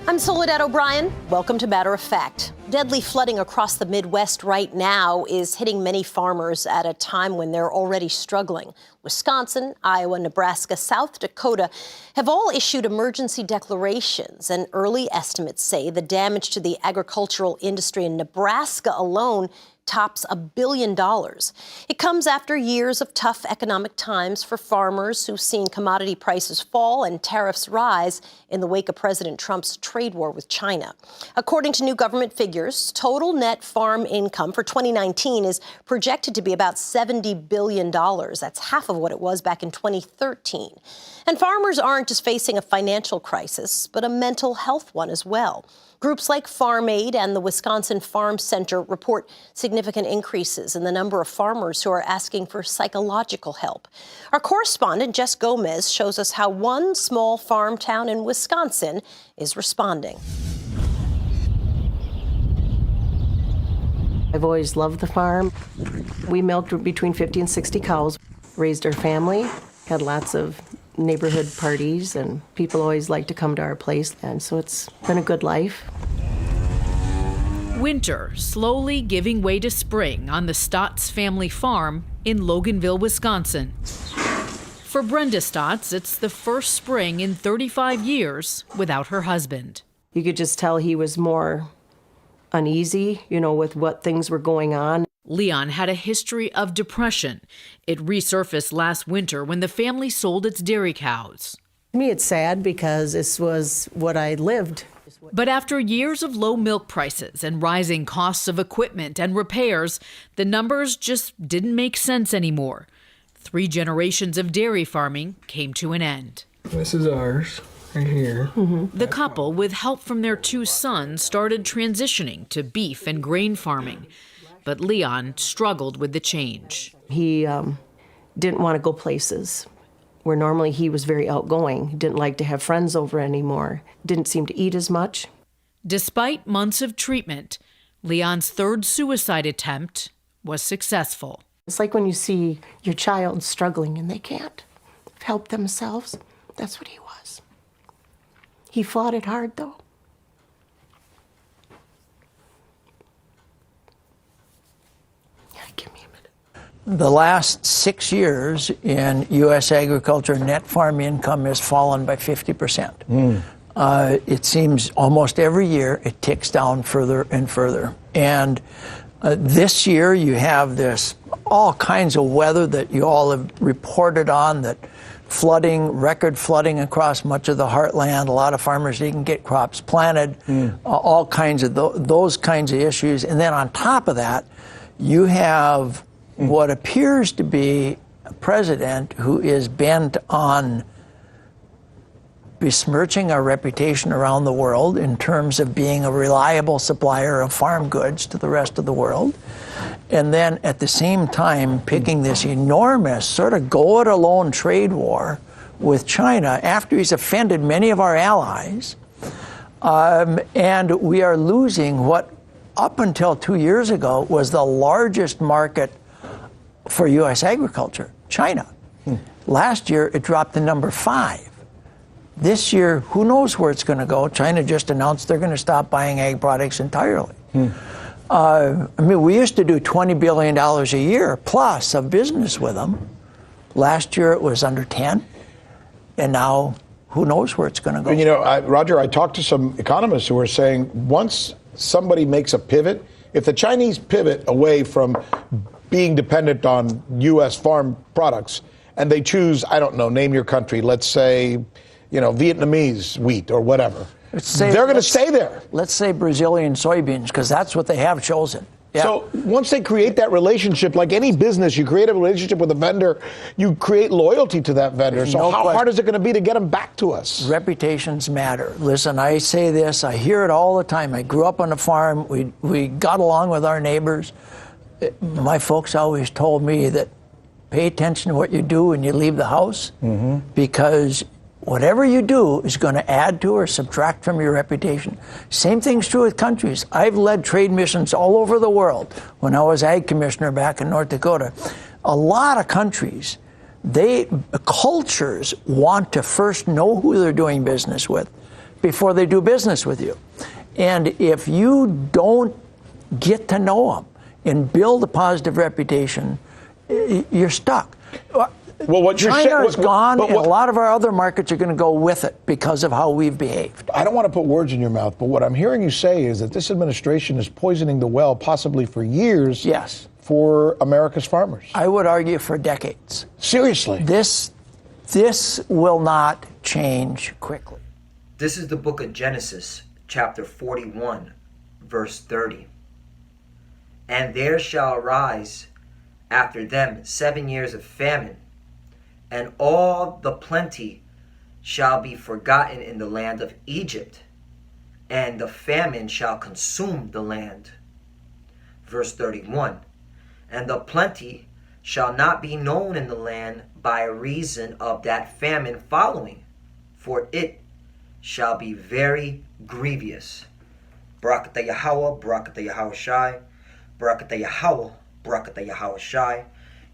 I'm Soledad O'Brien. Welcome to Matter of Fact. Deadly flooding across the Midwest right now is hitting many farmers at a time when they're already struggling. Wisconsin, Iowa, Nebraska, South Dakota have all issued emergency declarations, and early estimates say the damage to the agricultural industry in Nebraska alone tops $1 billion. It comes after years of tough economic times for farmers who've seen commodity prices fall and tariffs rise in the wake of President Trump's trade war with China. According to new government figures, total net farm income for 2019 is projected to be about $70 billion. That's half of what it was back in 2013. And farmers aren't just facing a financial crisis, but a mental health one as well. Groups like Farm Aid and the Wisconsin Farm Center report significant increases in the number of farmers who are asking for psychological help. Our correspondent, Jess Gomez, shows us how one small farm town in Wisconsin is responding. I've always loved the farm. We milked between 50 and 60 cows, raised our family, had lots of neighborhood parties, and people always like to come to our place, and so it's been a good life. Winter slowly giving way to spring on the Stotts family farm in Loganville, Wisconsin. For Brenda Stotts, it's the first spring in 35 years without her husband. You could just tell he was more uneasy, with what things were going on. Leon had a history of depression. It resurfaced last winter when the family sold its dairy cows. To me, it's sad because this was what I lived. But after years of low milk prices and rising costs of equipment and repairs, the numbers just didn't make sense anymore. 3 generations of dairy farming came to an end. This is ours, right here. The couple, with help from their 2 sons, started transitioning to beef and grain farming. But Leon struggled with the change. He didn't want to go places where normally he was very outgoing. He didn't like to have friends over anymore. Didn't seem to eat as much. Despite months of treatment, Leon's 3rd suicide attempt was successful. It's like when you see your child struggling and they can't help themselves. That's what he was. He fought it hard, though. Give me a minute. The last 6 years in U.S. agriculture, net farm income has fallen by 50%. It seems almost every year it ticks down further and further. And this year you have this all kinds of weather that you all have reported on, that flooding, record flooding across much of the heartland. A lot of farmers didn't get crops planted, all kinds of those kinds of issues. And then on top of that, you have what appears to be a president who is bent on besmirching our reputation around the world in terms of being a reliable supplier of farm goods to the rest of the world. And then at the same time picking this enormous sort of go-it-alone trade war with China after he's offended many of our allies. And we are losing what up until 2 years ago was the largest market for U.S. agriculture, China. Last year, it dropped to number 5. This year, who knows where it's going to go? China just announced they're going to stop buying ag products entirely. We used to do $20 billion a year plus of business with them. Last year, it was under 10. And now, who knows where it's going to go? And Roger, I talked to some economists who are saying once somebody makes a pivot, if the Chinese pivot away from being dependent on U.S. farm products and they choose, I don't know, name your country, let's say, Vietnamese wheat or whatever, they're going to stay there. Let's say Brazilian soybeans, because that's what they have chosen. Yeah. So once they create that relationship, like any business, you create a relationship with a vendor, you create loyalty to that vendor. So how hard is it going to be to get them back to us? Reputations matter. Listen, I say this, I hear it all the time. I grew up on a farm. We got along with our neighbors. My folks always told me that pay attention to what you do when you leave the house, because whatever you do is going to add to or subtract from your reputation. Same thing's true with countries. I've led trade missions all over the world when I was ag commissioner back in North Dakota. A lot of countries, cultures want to first know who they're doing business with, before they do business with you. And if you don't get to know them and build a positive reputation, you're stuck. Well, what you're China is saying, gone, and a lot of our other markets are going to go with it because of how we've behaved. I don't want to put words in your mouth, but what I'm hearing you say is that this administration is poisoning the well, possibly for years. Yes. For America's farmers. I would argue for decades. Seriously. This will not change quickly. This is the book of Genesis, chapter 41, verse 30. And there shall arise after them 7 years of famine, and all the plenty shall be forgotten in the land of Egypt, and the famine shall consume the land. Verse 31. And the plenty shall not be known in the land by reason of that famine following, for it shall be very grievous. Barakatah Yahweh, Barakatah Yahweh Shai, Barakatah Yahweh, Barakatah Yahweh Shai.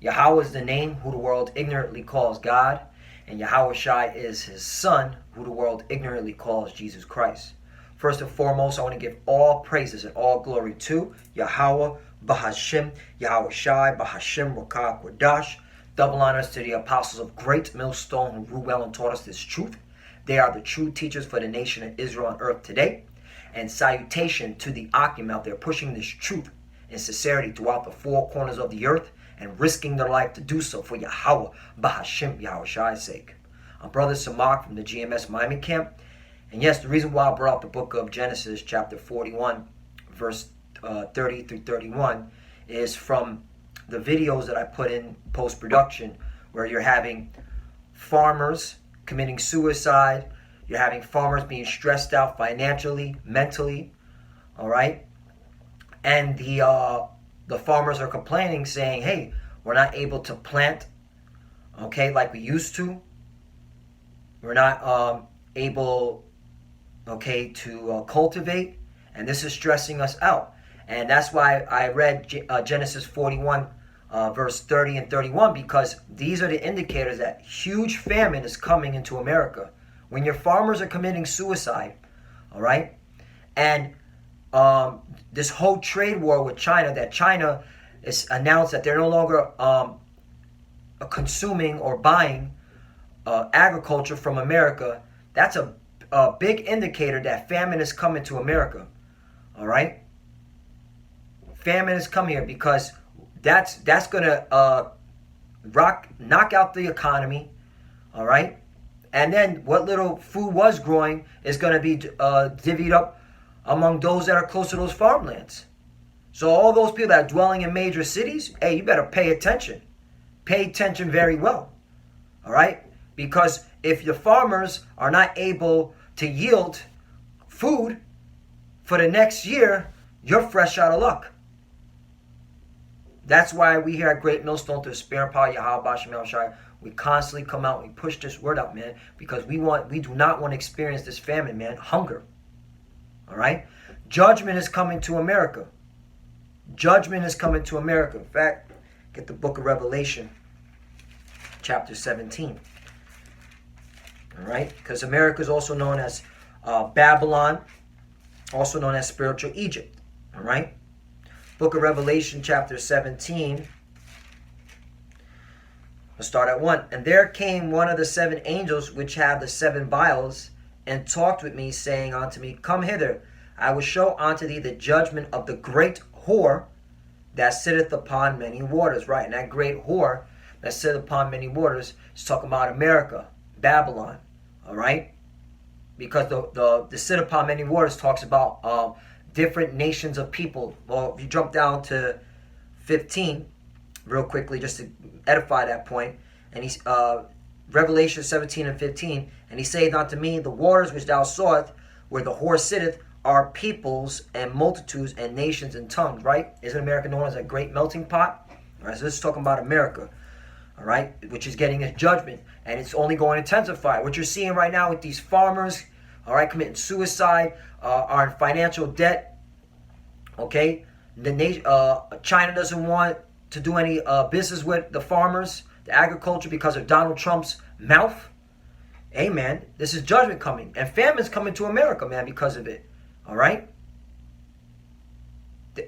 Yahweh is the name who the world ignorantly calls God, and Yahweh Shai is his son, who the world ignorantly calls Jesus Christ. First and foremost, I want to give all praises and all glory to Yahweh, Bahashim, Yahweh Shai, Bahashim, Rakah, Quadash. Double honors to the apostles of Great Millstone who ruled well and taught us this truth. They are the true teachers for the nation of Israel on earth today. And salutation to the Akim out there pushing this truth in sincerity throughout the four corners of the earth and risking their life to do so for Yahweh, Bahashim, Yahweh Shai's sake. I'm Brother Samak from the GMS Miami camp. And yes, the reason why I brought up the book of Genesis, chapter 41, verse 30 through 31, is from the videos that I put in post-production, where you're having farmers committing suicide, you're having farmers being stressed out financially, mentally, all right? And the farmers are complaining, saying, hey, we're not able to plant, okay, like we used to. We're not able, okay, to cultivate, and this is stressing us out. And that's why I read Genesis 41, verse 30 and 31, because these are the indicators that huge famine is coming into America. When your farmers are committing suicide, all right, and this whole trade war with China, that China is announced that they're no longer consuming or buying agriculture from America, that's a big indicator that famine is coming to America, all right? Famine is coming here because that's going to knock out the economy, all right? And then what little food was growing is going to be divvied up among those that are close to those farmlands. So all those people that are dwelling in major cities, hey, you better pay attention. Pay attention very well, all right? Because if the farmers are not able to yield food for the next year, you're fresh out of luck. That's why we here at Great Millstone, through the Spirit and Power Yahweh Bashim El Shai, we constantly come out and we push this word out, man, because we do not want to experience this famine, man, hunger. All right? Judgment is coming to America. Judgment is coming to America. In fact, get the book of Revelation, chapter 17. All right? Because America is also known as Babylon, also known as spiritual Egypt. All right? Book of Revelation, chapter 17. Let's start at 1. And there came one of the 7 angels which had the 7 vials, and talked with me, saying unto me, Come hither, I will show unto thee the judgment of the great whore that sitteth upon many waters. Right, and that great whore that sitteth upon many waters is talking about America, Babylon. All right? Because the sit upon many waters talks about different nations of people. Well, if you jump down to 15, real quickly, just to edify that point, and he's Revelation 17 and 15, and he saith unto me, The waters which thou sawest, where the whore sitteth, are peoples and multitudes and nations and tongues, right? Isn't America known as a great melting pot? All right, so this is talking about America, all right, which is getting its judgment, and it's only going to intensify. What you're seeing right now with these farmers, all right, committing suicide, are in financial debt, okay? China doesn't want to do any business with the farmers, the agriculture, because of Donald Trump's mouth. hey, man, this is judgment coming. And famine's coming to America, man, because of it. All right?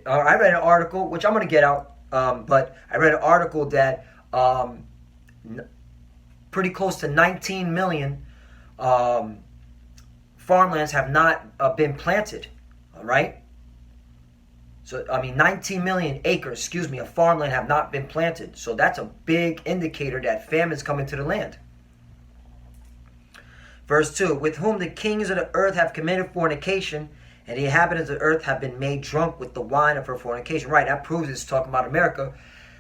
I read an article, which I'm going to get out, but I read an article that pretty close to 19 million farmlands have not been planted. All right? So, 19 million acres, of farmland have not been planted. So that's a big indicator that famine's coming to the land. Verse 2, with whom the kings of the earth have committed fornication, and the inhabitants of the earth have been made drunk with the wine of her fornication. Right, that proves it's talking about America,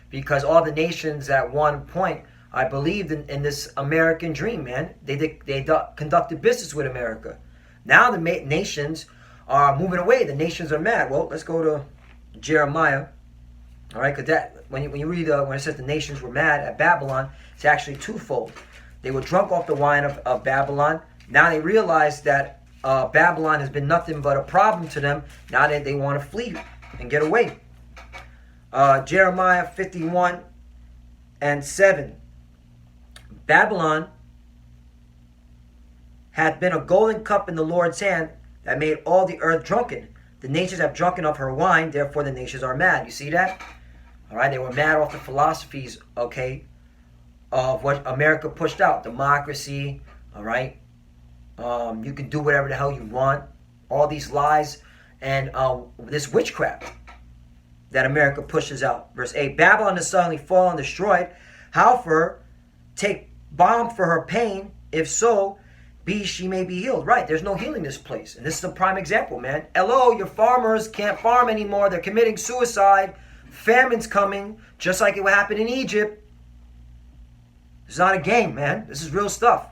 because all the nations at one point, I believed in this American dream, man. They conducted business with America. Now the nations are moving away. The nations are mad. Well, let's go to Jeremiah. All right, because that when you read when it says the nations were mad at Babylon, it's actually twofold. They were drunk off the wine of Babylon. Now they realize that Babylon has been nothing but a problem to them. Now they want to flee and get away. Jeremiah 51:7. Babylon hath been a golden cup in the Lord's hand that made all the earth drunken. The nations have drunken of her wine, therefore the nations are mad. You see that? All right, they were mad off the philosophies, okay, of what America pushed out. Democracy, all right? You can do whatever the hell you want. All these lies and this witchcraft that America pushes out. Verse 8, Babylon is suddenly fallen, destroyed. How for take balm for her pain, if so, be she may be healed. Right, there's no healing this place. And this is a prime example, man. Hello, your farmers can't farm anymore. They're committing suicide. Famine's coming, just like it would happen in Egypt. It's not a game, man. This is real stuff.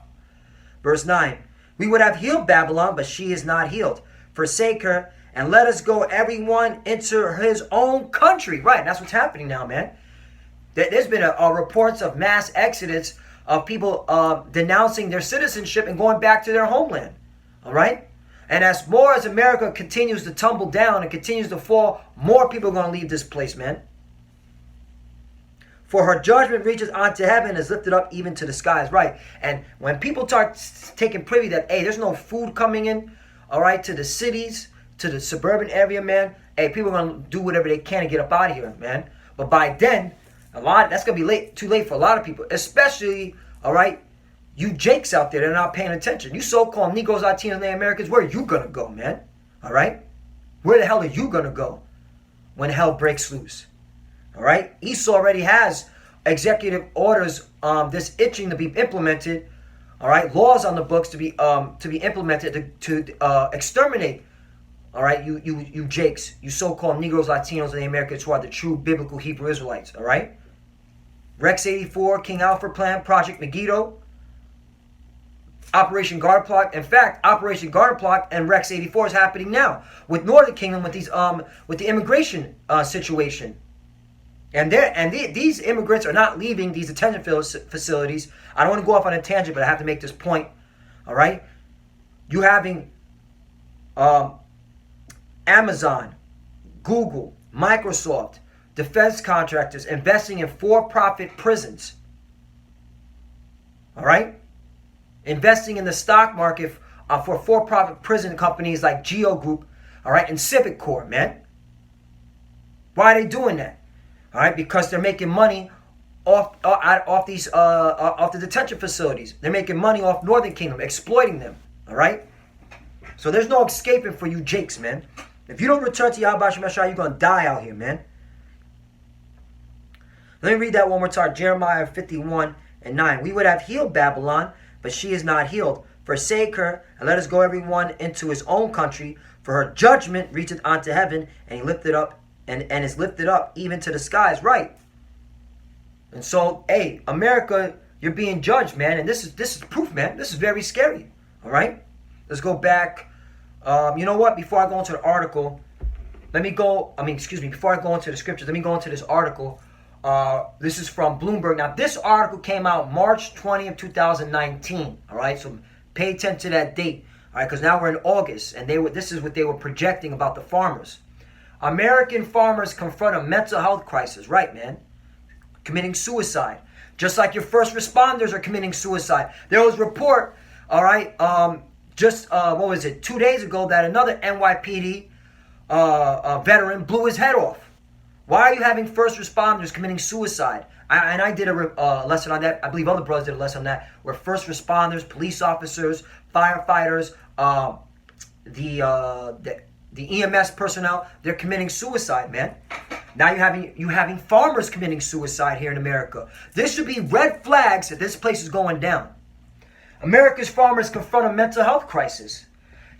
Verse 9, we would have healed Babylon, but she is not healed. Forsake her, and let us go everyone into his own country. Right, that's what's happening now, man. There's been reports of mass exodus of people denouncing their citizenship and going back to their homeland. All right? And as more as America continues to tumble down and continues to fall, more people are going to leave this place, man. For her judgment reaches unto heaven and is lifted up even to the skies. Right. And when people start taking privy that, hey, there's no food coming in, all right, to the cities, to the suburban area, man, hey, people are going to do whatever they can to get up out of here, man. But by then, that's going to be too late for a lot of people, especially, all right, you Jakes out there that are not paying attention. You so-called Negroes, Latinos, and Americans, where are you going to go, man? All right? Where the hell are you going to go when hell breaks loose? All right? Esau already has executive orders this itching to be implemented, all right? Laws on the books to be implemented to exterminate, all right, you Jakes, you so-called Negroes, Latinos, and the Americans who are the true biblical Hebrew Israelites, all right? Rex 84, King Alfred Plan, Project Megiddo, Operation Garden Plot. In fact, Operation Garden Plot and Rex 84 is happening now with Northern Kingdom with these with the immigration situation. And these immigrants are not leaving these detention facilities. I don't want to go off on a tangent, but I have to make this point. All right, you having Amazon, Google, Microsoft, defense contractors investing in for-profit prisons. All right? Investing in the stock market for for-profit prison companies like Geo Group, all right, and Civic Corps, man. Why are they doing that? All right, because they're making money off the detention facilities. They're making money off Northern Kingdom, exploiting them. All right? So there's no escaping for you Jakes, man. If you don't return to Yahweh Shemeshai, you're going to die out here, man. Let me read that one more time. Jeremiah 51:9. We would have healed Babylon, but she is not healed. Forsake her, and let us go everyone into his own country. For her judgment reacheth unto heaven, and he lifted up, and is lifted up even to the skies. Right. And so, hey, America, you're being judged, man. And this is proof, man. This is very scary. All right? Let's go back. You know what? Before I go into the article, before I go into the scriptures, let me go into this article. This is from Bloomberg. Now, this article came out March 20th, 2019. All right? So pay attention to that date. All right? Because now we're in August, and this is what they were projecting about the farmers. American farmers confront a mental health crisis. Right, man? Committing suicide. Just like your first responders are committing suicide. There was a report all right, just, what was it, 2 days ago that another NYPD veteran blew his head off. Why are you having first responders committing suicide? I did a lesson on that. I believe other brothers did a lesson on that, where first responders, police officers, firefighters, the EMS personnel, they're committing suicide, man. Now you having farmers committing suicide here in America. This should be red flags that this place is going down. America's farmers confront a mental health crisis.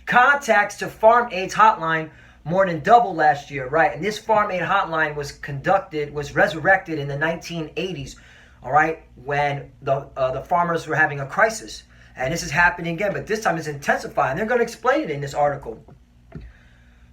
Contacts to Farm Aid's hotline more than double last year, right? And this Farm Aid hotline was resurrected in the 1980s, all right, when the farmers were having a crisis. And this is happening again, but this time it's intensifying. They're going to explain it in this article.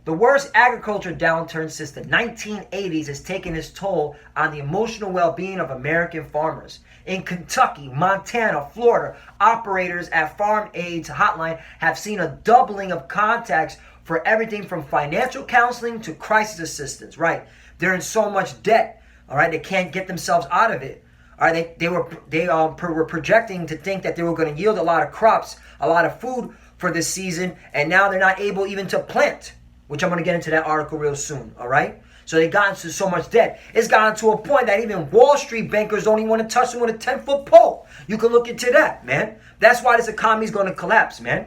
The worst agriculture downturn since the 1980s has taken its toll on the emotional well-being of American farmers. In Kentucky, Montana, Florida, operators at Farm Aid's hotline have seen a doubling of contacts for everything from financial counseling to crisis assistance, right? They're in so much debt, all right, they can't get themselves out of it. All right, they were projecting to think that they were going to yield a lot of crops, a lot of food for this season, and now they're not able even to plant, which I'm going to get into that article real soon, all right? So they got into so much debt. It's gotten to a point that even Wall Street bankers don't even want to touch them with a 10-foot pole. You can look into that, man. That's why this economy is going to collapse, man.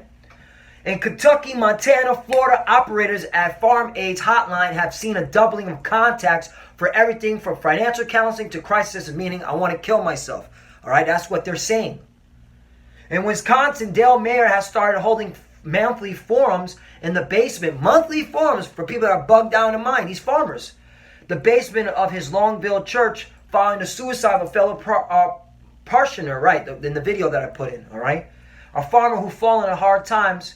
In Kentucky, Montana, Florida, operators at Farm Aid's hotline have seen a doubling of contacts for everything from financial counseling to crisis, meaning I want to kill myself. All right, that's what they're saying. In Wisconsin, Dale Mayer has started holding monthly forums in the basement, monthly forums for people that are bugged down in mind, these farmers. The basement of his Longville church following the suicide of a fellow parishioner, right, in the video that I put in, all right? A farmer who fallen at hard times.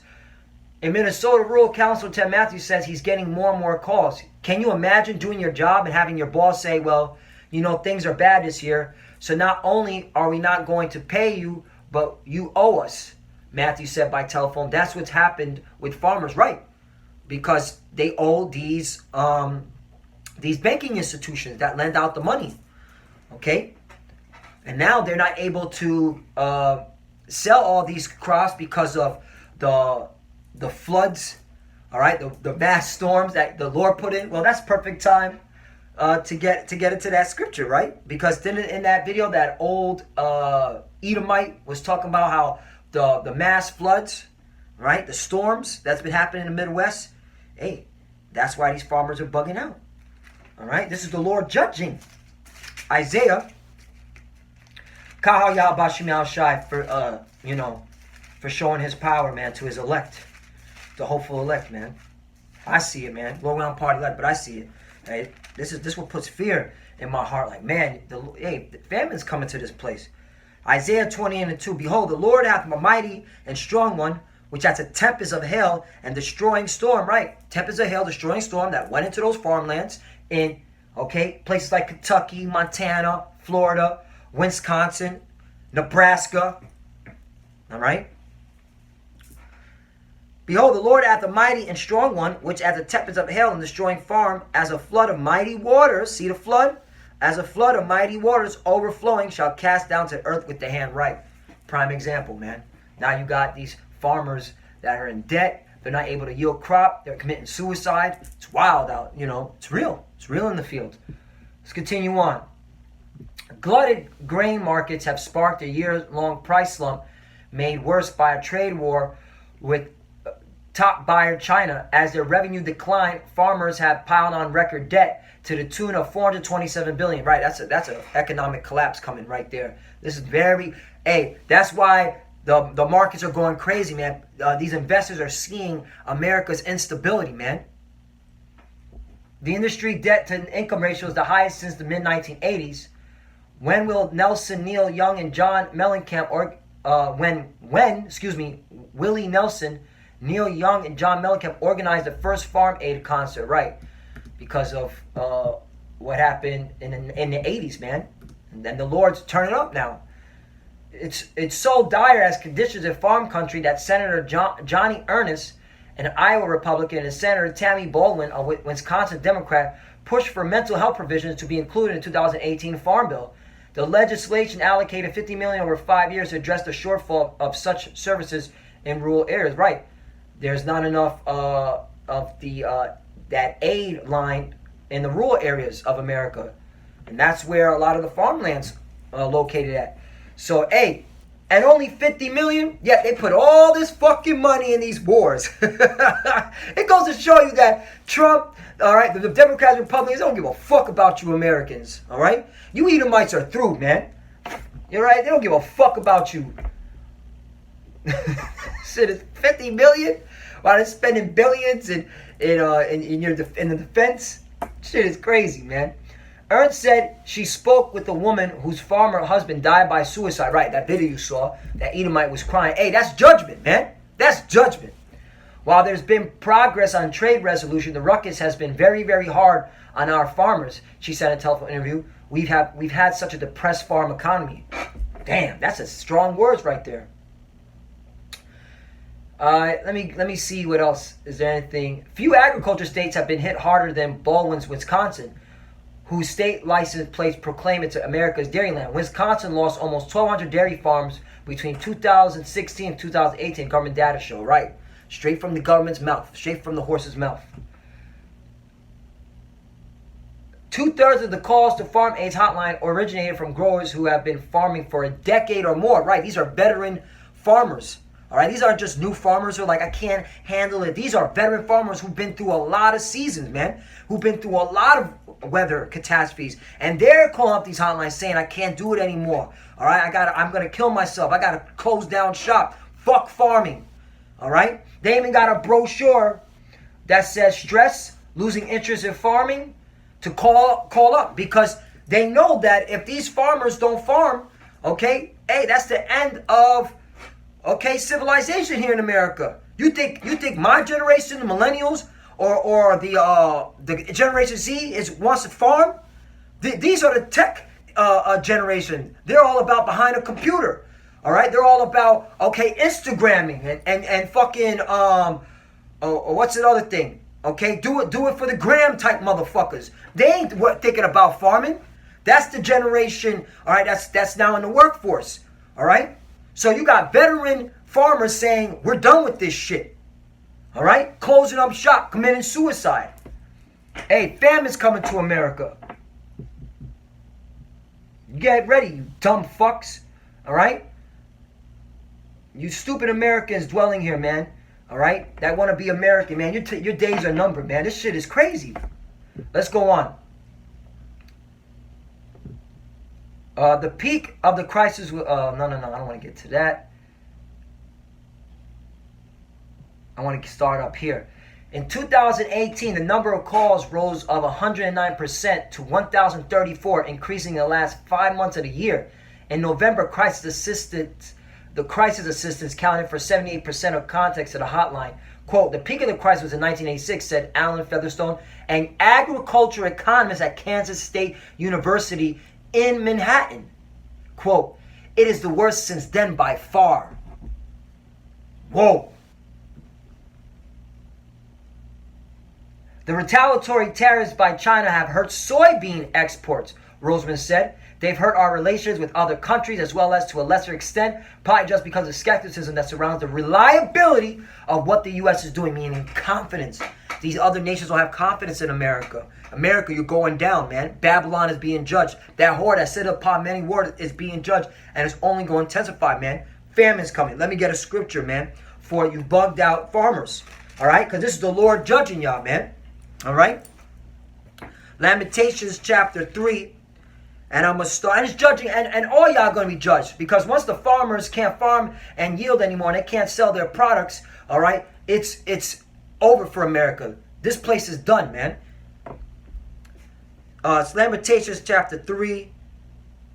In Minnesota, Rural Councilor Ted Matthews says he's getting more and more calls. Can you imagine doing your job and having your boss say, well, you know, things are bad this year, so not only are we not going to pay you, but you owe us, Matthews said by telephone. That's what's happened with farmers, right? Because they owe these banking institutions that lend out the money, okay? And now they're not able to sell all these crops because of the floods, all right, the mass storms that the Lord put in. Well, that's perfect time to get into that scripture, right? Because then in that video, that old Edomite was talking about how the mass floods, right, the storms that's been happening in the Midwest. Hey, that's why these farmers are bugging out. All right, this is the Lord judging. Isaiah, Kahal Yah Bashim Yah Shai, for showing his power, man, to his elect. The hopeful elect, man. I see it, man. Low round party elect, but I see it. Hey, this what puts fear in my heart. Like, man, the famine's coming to this place. Isaiah 20:2. Behold, the Lord hath a mighty and strong one, which hath a tempest of hail and destroying storm. Right, tempest of hail, destroying storm that went into those farmlands in places like Kentucky, Montana, Florida, Wisconsin, Nebraska. All right. Behold, the Lord hath a mighty and strong one, which hath a tempest of hail and destroying farm, as a flood of mighty waters. See the flood? As a flood of mighty waters overflowing shall cast down to earth with the hand right. Prime example, man. Now you got these farmers that are in debt. They're not able to yield crop. They're committing suicide. It's wild out, It's real. It's real in the field. Let's continue on. Glutted grain markets have sparked a year-long price slump made worse by a trade war with top buyer China. As their revenue declined, farmers have piled on record debt to the tune of $427 billion. Right, that's an economic collapse coming right there. This is that's why the markets are going crazy, man. These investors are seeing America's instability, man. The industry debt to income ratio is the highest since the mid-1980s. When will Nelson, Neil Young, and John Mellencamp Willie Nelson, Neil Young, and John Mellencamp organized the first Farm Aid concert, right? Because of what happened in the 80s, man. And then the Lord's turning up now. It's so dire as conditions in farm country that Senator Johnny Ernest, an Iowa Republican, and Senator Tammy Baldwin, a Wisconsin Democrat, pushed for mental health provisions to be included in the 2018 Farm Bill. The legislation allocated $50 million over 5 years to address the shortfall of such services in rural areas. Right. There's not enough of that aid line in the rural areas of America. And that's where a lot of the farmland's located at. So, hey, and only 50 million, yet they put all this fucking money in these wars. It goes to show you that Trump, all right, the Democrats and Republicans don't give a fuck about you Americans, all right? You Edomites are through, man. You're right, they don't give a fuck about you. Shit is 50 million while they're spending billions in the defense. Shit is crazy, man. Ernst said she spoke with a woman whose farmer husband died by suicide. Right, that video you saw, that Edomite was crying. Hey, that's judgment, man. That's judgment. While there's been progress on trade resolution, the ruckus has been very, very hard on our farmers, she said in a telephone interview. We've had such a depressed farm economy. Damn, that's a strong words right there. Let me see what else. Is there anything? Few agriculture states have been hit harder than Baldwin's Wisconsin, whose state license plates proclaim it to America's dairyland. Wisconsin lost almost 1,200 dairy farms between 2016 and 2018, government data show. Right. Straight from the government's mouth. Straight from the horse's mouth. 2/3 of the calls to Farm Aid's hotline originated from growers who have been farming for a decade or more. Right. These are veteran farmers. All right. These aren't just new farmers who are like, I can't handle it. These are veteran farmers who've been through a lot of seasons, man. Who've been through a lot of weather catastrophes, and they're calling up these hotlines saying, I can't do it anymore. All right, I'm gonna kill myself. I gotta close down shop. Fuck farming. All right, they even got a brochure that says stress, losing interest in farming, to call up, because they know that if these farmers don't farm, okay, hey, that's the end of civilization here in America. You think my generation, the millennials, or the Generation Z wants to farm? These are the tech generation. They're all about behind a computer. All right, they're all about Instagramming and fucking what's the other thing? Okay, do it for the gram type motherfuckers. They ain't thinking about farming. That's the generation. All right, that's now in the workforce. All right, so you got veteran farmers saying we're done with this shit. All right? Closing up shop, committing suicide. Hey, famine's coming to America. Get ready, you dumb fucks. All right? You stupid Americans dwelling here, man. All right? That want to be American, man. Your days are numbered, man. This shit is crazy. Let's go on. The peak of the crisis... no, I don't want to get to that. I want to start up here. In 2018, the number of calls rose of 109% to 1,034, increasing in the last 5 months of the year. In November, the crisis assistance counted for 78% of contacts to the hotline. Quote, the peak of the crisis was in 1986, said Alan Featherstone, an agriculture economist at Kansas State University in Manhattan. Quote, it is the worst since then by far. Whoa. The retaliatory tariffs by China have hurt soybean exports, Roseman said. They've hurt our relations with other countries as well as to a lesser extent, probably just because of skepticism that surrounds the reliability of what the U.S. is doing, meaning confidence. These other nations don't have confidence in America. America, you're going down, man. Babylon is being judged. That whore that sit upon many waters is being judged, and it's only going to intensify, man. Famine's coming. Let me get a scripture, man, for you bugged out farmers. All right? Because this is the Lord judging y'all, man. All right? Lamentations chapter 3. And I'm going to start. And it's judging. And all y'all going to be judged. Because once the farmers can't farm and yield anymore, and they can't sell their products, all right, it's over for America. This place is done, man. It's Lamentations chapter 3,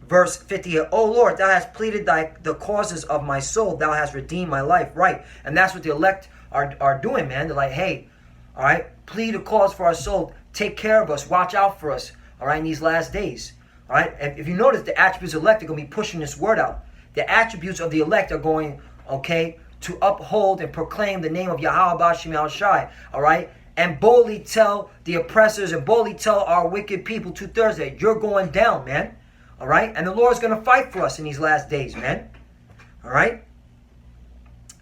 verse 58. Oh Lord, thou hast pleaded the causes of my soul. Thou hast redeemed my life. Right. And that's what the elect are doing, man. They're like, hey, all right, plead a cause for our soul. Take care of us. Watch out for us. All right, in these last days. All right, and if you notice, the attributes of the elect are going to be pushing this word out. The attributes of the elect are going, okay, to uphold and proclaim the name of Yahweh B'Shem Shai. All right, and boldly tell the oppressors and boldly tell our wicked people 2 Thursday, you're going down, man. All right? And the Lord's going to fight for us in these last days, man. All right?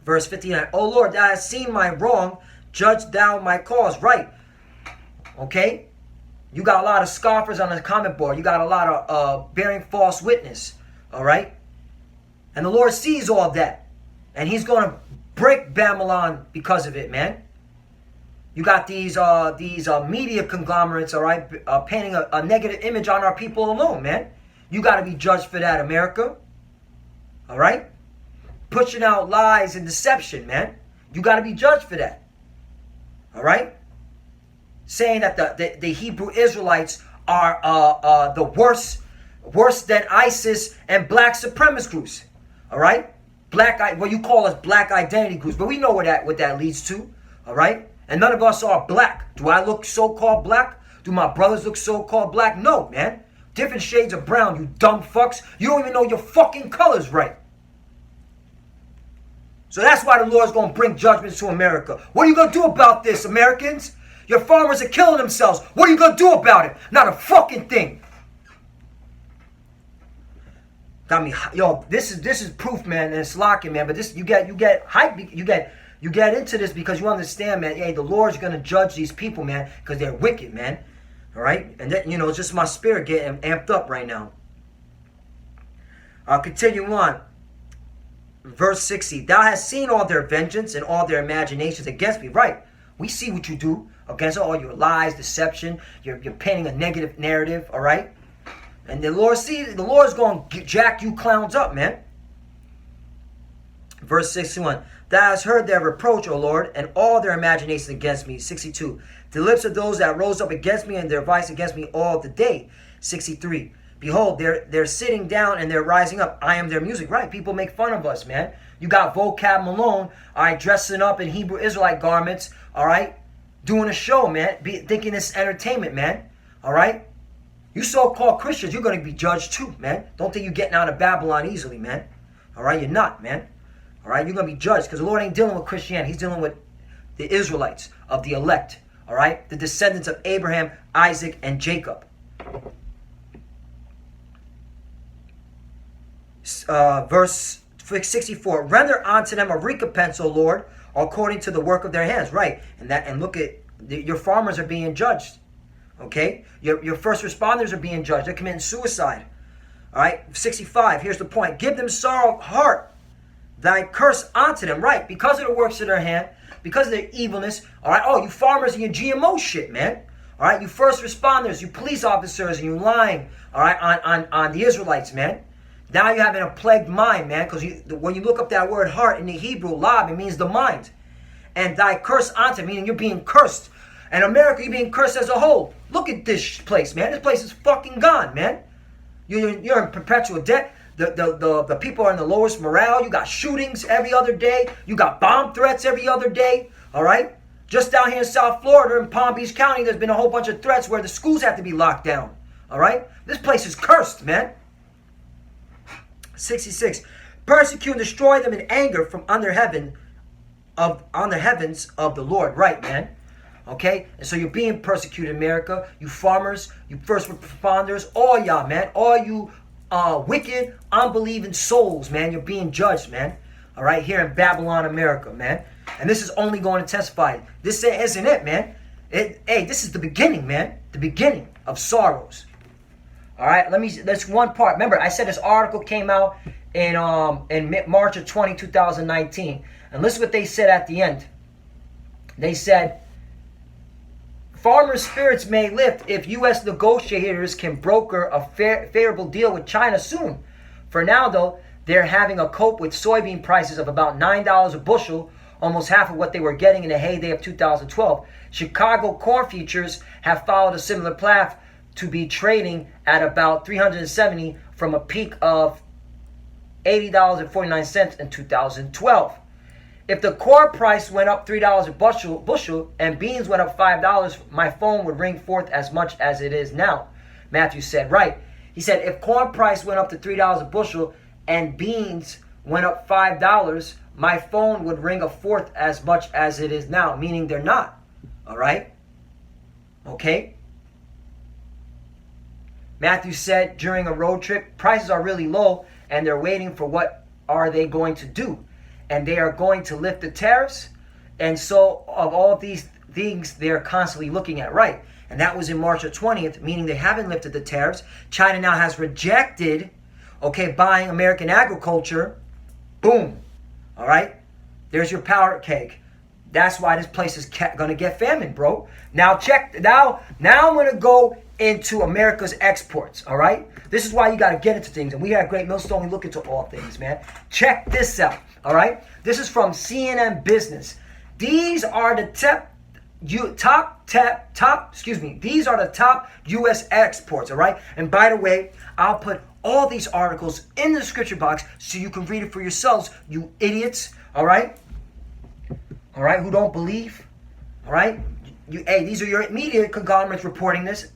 Verse 59. O Lord, thou hast seen my wrong. Judge thou my cause. Right. Okay? You got a lot of scoffers on the comment board. You got a lot of bearing false witness. All right? And the Lord sees all of that. And he's going to break Babylon because of it, man. You got these media conglomerates, all right, painting a negative image on our people alone, man. You got to be judged for that, America. All right? Pushing out lies and deception, man. You got to be judged for that. All right? Saying that the Hebrew Israelites are the worse than ISIS and black supremacist groups. All right? What you call us black identity groups. But we know what that leads to. All right? And none of us are black. Do I look so-called black? Do my brothers look so-called black? No, man. Different shades of brown, you dumb fucks. You don't even know your fucking colors right. So that's why the Lord's going to bring judgments to America. What are you going to do about this, Americans? Your farmers are killing themselves. What are you going to do about it? Not a fucking thing. Got me, yo. This is proof, man, and it's locking, man. But this, you get hype, you get into this because you understand, man. Hey, the Lord's gonna judge these people, man, because they're wicked, man. All right, and then it's just my spirit getting amped up right now. I'll continue on. Verse 60. Thou hast seen all their vengeance and all their imaginations against me. Right. We see what you do against all your lies, deception. You're painting a negative narrative. All right. And the Lord's going to jack you clowns up, man. Verse 61. Thou hast heard their reproach, O Lord, and all their imaginations against me. 62. The lips of those that rose up against me and their vice against me all the day. 63. Behold, they're sitting down and they're rising up. I am their music. Right, people make fun of us, man. You got Vocab Malone, all right, dressing up in Hebrew Israelite garments, all right, doing a show, man, thinking this entertainment, man, all right? You so-called Christians, you're going to be judged too, man. Don't think you're getting out of Babylon easily, man. All right, you're not, man. All right, you're going to be judged because the Lord ain't dealing with Christianity. He's dealing with the Israelites of the elect, all right? The descendants of Abraham, Isaac, and Jacob. Verse 64, render unto them a recompense, O Lord, according to the work of their hands. Right, and look at, your farmers are being judged. Okay, your first responders are being judged. They're committing suicide. All right, 65. Here's the point: give them sorrow of heart, thy curse unto them. Right, because of the works of their hand, because of their evilness. All right. Oh, you farmers and your GMO shit, man. All right, you first responders, you police officers, and you lying. All right, on the Israelites, man. Now you're having a plagued mind, man, because when you look up that word heart in the Hebrew, lab, it means the mind. And thy curse unto, meaning you're being cursed. And America, you're being cursed as a whole. Look at this place, man. This place is fucking gone, man. You're in perpetual debt. The people are in the lowest morale. You got shootings every other day. You got bomb threats every other day. All right? Just down here in South Florida, in Palm Beach County, there's been a whole bunch of threats where the schools have to be locked down. All right? This place is cursed, man. 66. Persecute and destroy them in anger from on the heavens of the Lord. Right, man. Okay? And so you're being persecuted, America. You farmers, you first responders, all y'all, man. All you wicked, unbelieving souls, man. You're being judged, man. All right? Here in Babylon, America, man. And this is only going to testify. This isn't it, man. Hey, this is the beginning, man. The beginning of sorrows. All right, that's one part. Remember, I said this article came out in March of 2019. And listen what they said at the end. They said, farmers' spirits may lift if U.S. negotiators can broker a favorable deal with China soon. For now, though, they're having to cope with soybean prices of about $9 a bushel, almost half of what they were getting in the heyday of 2012. Chicago corn futures have followed a similar path to be trading at about $370 from a peak of $80.49 in 2012. If the corn price went up $3 a bushel and beans went up $5, my phone would ring forth as much as it is now. Matthew said, right. He said, if corn price went up to $3 a bushel and beans went up $5, my phone would ring forth as much as it is now, meaning they're not. All right? Okay? Matthew said during a road trip, prices are really low and they're waiting for what are they going to do. And they are going to lift the tariffs. And so of all these things they're constantly looking at, right? And that was in March the 20th, meaning they haven't lifted the tariffs. China now has rejected, okay, buying American agriculture. Boom. All right? There's your powder keg. That's why this place is going to get famine, bro. Now check. Now I'm going to go into America's exports, all right? This is why you got to get into things. And we at Great Millstone, we look into all things, man. Check this out, all right? This is from CNN Business. These are the these are the top U.S. exports, all right? And by the way, I'll put all these articles in the description box so you can read it for yourselves, you idiots, all right? All right, who don't believe, all right? Hey, these are your media conglomerates reporting this.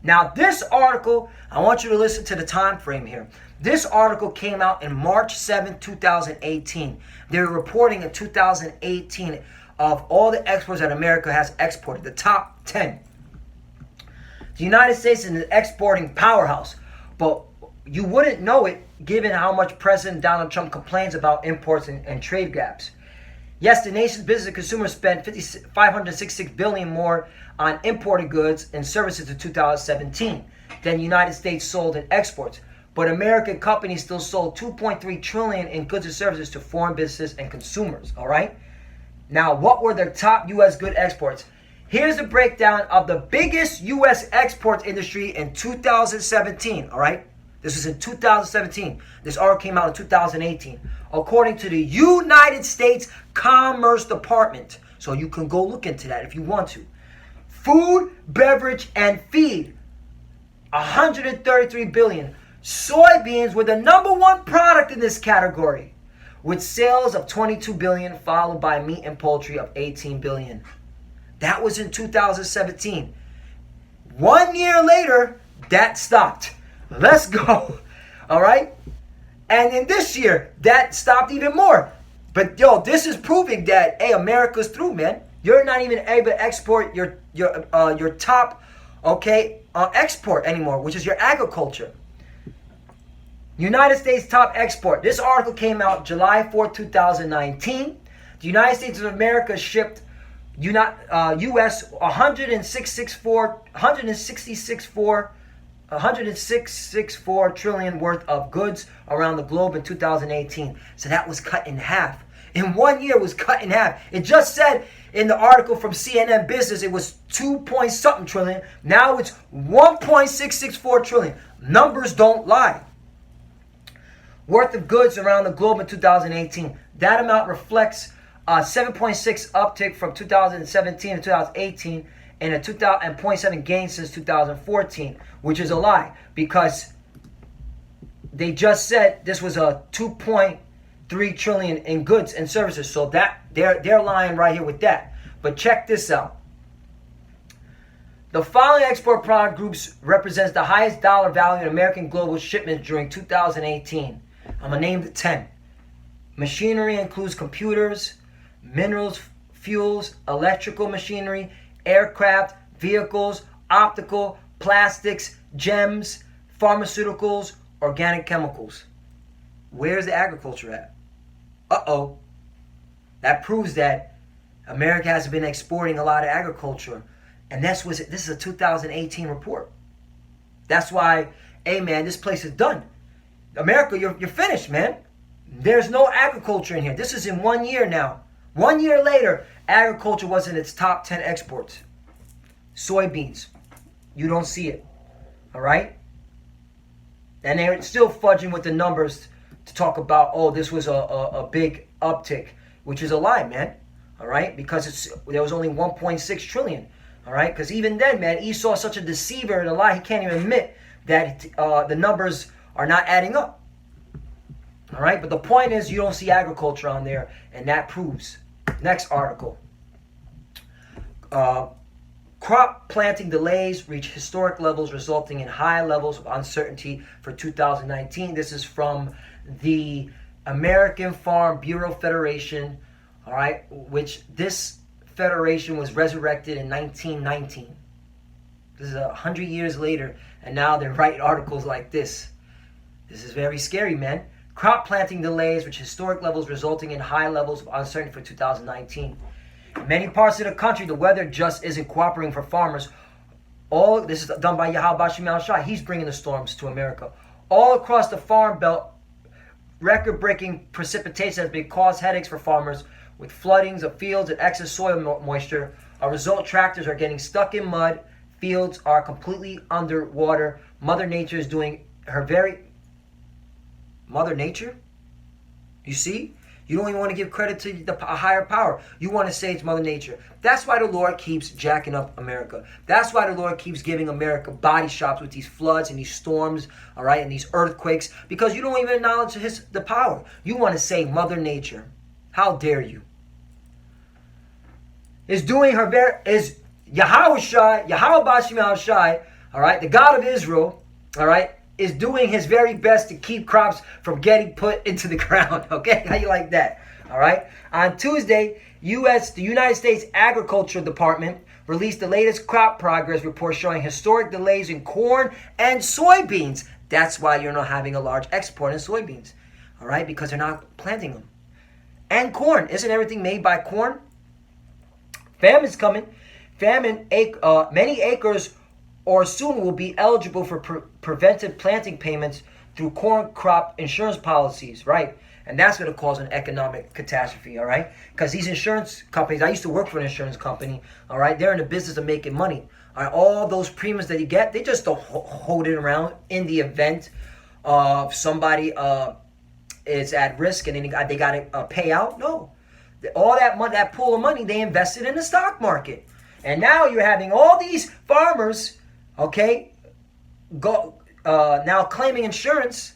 Now, this article, I want you to listen to the time frame here. This article came out in March 7, 2018. They're reporting in 2018 of all the exports that America has exported, the top 10. The United States is an exporting powerhouse, but you wouldn't know it given how much President Donald Trump complains about imports and trade gaps. Yes, the nation's business and consumers spent $566 billion more on imported goods and services in 2017 than the United States sold in exports. But American companies still sold $2.3 trillion in goods and services to foreign businesses and consumers, all right? Now, what were the top U.S. good exports? Here's the breakdown of the biggest U.S. exports industry in 2017, all right? This was in 2017. This article came out in 2018. According to the United States Commerce Department. So you can go look into that if you want to. Food, beverage, and feed, $133 billion. Soybeans were the number one product in this category, with sales of $22 billion, followed by meat and poultry of $18 billion. That was in 2017. 1 year later, that stopped. Let's go. All right? And in this year, that stopped even more. But yo, this is proving that, hey, America's through, man. You're not even able to export your top, okay, export anymore, which is your agriculture. United States top export. This article came out July 4, 2019. The United States of America shipped U.S. 166.4 trillion worth of goods around the globe in 2018. So that was cut in half. In 1 year, it was cut in half. It just said in the article from CNN Business, it was 2-point-something trillion. Now it's 1.664 trillion. Numbers don't lie. Worth of goods around the globe in 2018. That amount reflects a 7.6 uptick from 2017 to 2018 and a 0.7 gain since 2014, which is a lie because they just said this was a 2.3 trillion in goods and services. So that they're lying right here with that. But check this out. The following export product groups represents the highest dollar value in American global shipments during 2018. I'm going to name the 10. Machinery includes computers, minerals, fuels, electrical machinery, aircraft, vehicles, optical, plastics, gems, pharmaceuticals, organic chemicals. Where's the agriculture at? Uh-oh. That proves that America has been exporting a lot of agriculture. And this is a 2018 report. That's why, hey man, this place is done. America, you're finished, man. There's no agriculture in here. This is in 1 year now. 1 year later, agriculture was in its top 10 exports. Soybeans. You don't see it. All right? And they're still fudging with the numbers to talk about, oh, this was a big uptick, which is a lie, man. All right? Because there was only 1.6 trillion. All right? Because even then, man, Esau's such a deceiver and a lie, he can't even admit that the numbers are not adding up. All right? But the point is, you don't see agriculture on there, and that proves. Next article. Crop planting delays reach historic levels, resulting in high levels of uncertainty for 2019. This is from the American Farm Bureau Federation, all right, which this federation was resurrected in 1919. This is 100 years later, and now they're writing articles like this. This is very scary, man. Crop planting delays, which historic levels resulting in high levels of uncertainty for 2019. In many parts of the country, the weather just isn't cooperating for farmers. All this is done by Yahweh Bashim al-Shai. He's bringing the storms to America. All across the farm belt, record-breaking precipitation has been caused headaches for farmers with floodings of fields and excess soil moisture. A result, tractors are getting stuck in mud. Fields are completely underwater. Mother Nature is doing her very... Mother Nature? You see? You don't even want to give credit to a higher power. You want to say it's Mother Nature. That's why the Lord keeps jacking up America. That's why the Lord keeps giving America body shops with these floods and these storms, all right, and these earthquakes, because you don't even acknowledge the power. You want to say Mother Nature. How dare you? Is doing her is Yahweh Bashim al-Shai, all right, the God of Israel, all right, is doing his very best to keep crops from getting put into the ground. Okay, how you like that? All right. On Tuesday, the United States Agriculture Department released the latest crop progress report showing historic delays in corn and soybeans. That's why you're not having a large export in soybeans. All right, because they're not planting them. And corn. Isn't everything made by corn? Famine's coming. Many acres or soon will be eligible for preventive planting payments through corn crop insurance policies, right? And that's going to cause an economic catastrophe, all right? Because these insurance companies, I used to work for an insurance company, all right? They're in the business of making money. All right? All those premiums that you get, they just don't hold it around in the event of somebody is at risk and then they got to pay out. No. All that money, that pool of money, they invested in the stock market. And now you're having all these farmers, okay, now claiming insurance.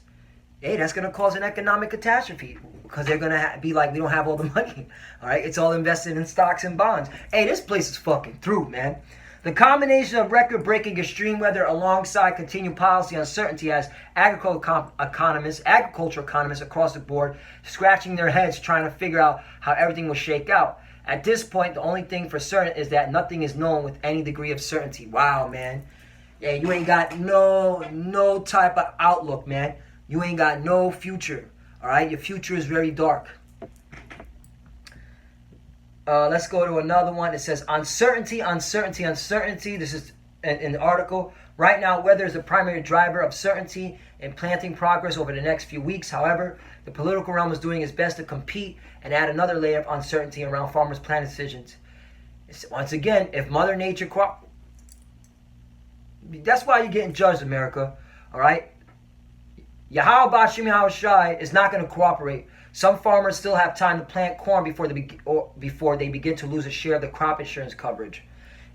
Hey, that's going to cause an economic catastrophe because they're going to be like, we don't have all the money. All right, it's all invested in stocks and bonds. Hey, this place is fucking through, man. The combination of record-breaking extreme weather alongside continued policy uncertainty has agriculture economists across the board scratching their heads trying to figure out how everything will shake out. At this point, the only thing for certain is that nothing is known with any degree of certainty. Wow, man. Yeah, you ain't got no type of outlook, man. You ain't got no future. All right, your future is very dark. Let's go to another one. It says uncertainty. This is in the article. Right now, weather is the primary driver of certainty in planting progress over the next few weeks. However, the political realm is doing its best to compete and add another layer of uncertainty around farmers' planting decisions. Once again, if Mother Nature that's why you're getting judged, America. All right? Yahweh Bashim al-Shai is not going to cooperate. Some farmers still have time to plant corn before they begin to lose a share of the crop insurance coverage.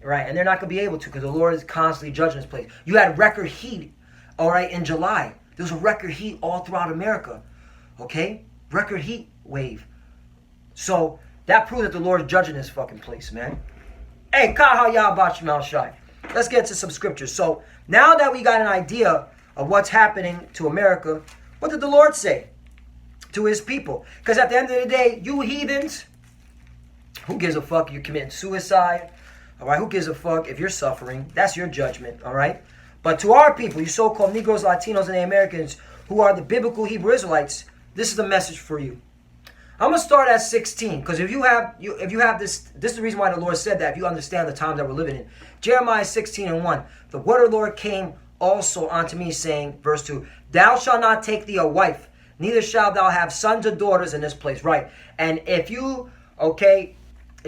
Right? And they're not going to be able to because the Lord is constantly judging this place. You had record heat, all right, in July. There was a record heat all throughout America. Okay? Record heat wave. So that proves that the Lord is judging this fucking place, man. Hey, Kaha Yahbashim al-Shai. Let's get to some scriptures. So now that we got an idea of what's happening to America, what did the Lord say to his people? Because at the end of the day, you heathens, who gives a fuck if you're committing suicide? All right, who gives a fuck if you're suffering? That's your judgment, all right? But to our people, you so-called Negroes, Latinos, and the Americans who are the biblical Hebrew Israelites, this is the message for you. I'm going to start at 16, because if you have this is the reason why the Lord said that, if you understand the time that we're living in. Jeremiah 16:1, the word of the Lord came also unto me, saying, verse 2, thou shalt not take thee a wife, neither shalt thou have sons or daughters in this place. Right. And if you, okay,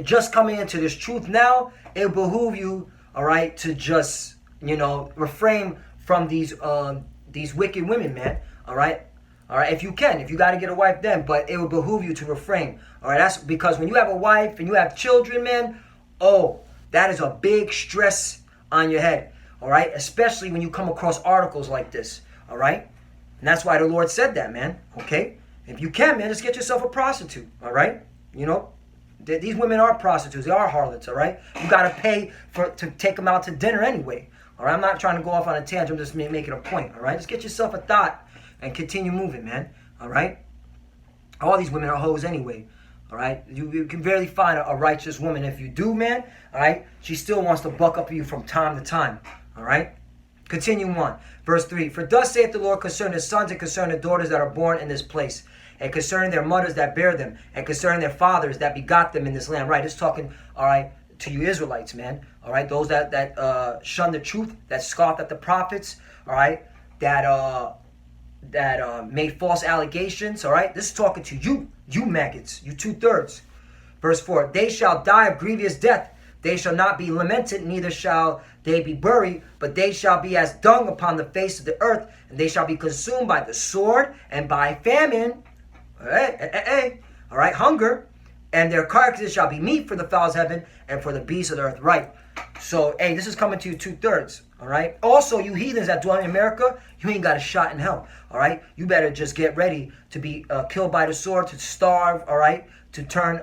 just coming into this truth now, it will behoove you, all right, to just, refrain from these wicked women, man. All right. All right, if you got to get a wife then, but it will behoove you to refrain. All right, that's because when you have a wife and you have children, man, that is a big stress on your head. All right, especially when you come across articles like this. All right, and that's why the Lord said that, man. Okay, if you can, man, just get yourself a prostitute. All right, these women are prostitutes. They are harlots. All right, you got to pay to take them out to dinner anyway. All right, I'm not trying to go off on a tangent. I'm just making a point. All right, just get yourself a thought and continue moving, man. All right? All these women are hoes anyway. All right? You can barely find a righteous woman. If you do, man, all right, she still wants to buck up you from time to time. All right? Continue on. Verse 3. For thus saith the Lord concerning the sons and concerning the daughters that are born in this place, and concerning their mothers that bear them, and concerning their fathers that begot them in this land. Right, it's talking, all right, to you Israelites, man. All right, those that shun the truth, that scoffed at the prophets, all right, that made false allegations, all right. This is talking to you maggots, you 2/3. Verse 4, they shall die of grievous death. They shall not be lamented, neither shall they be buried, but they shall be as dung upon the face of the earth, and they shall be consumed by the sword and by famine. All right, hunger, and their carcasses shall be meat for the fowls of heaven and for the beasts of the earth. Right. So, hey, this is coming to you 2/3. All right. Also, you heathens that dwell in America, you ain't got a shot in hell. All right. You better just get ready to be killed by the sword, to starve. All right. To turn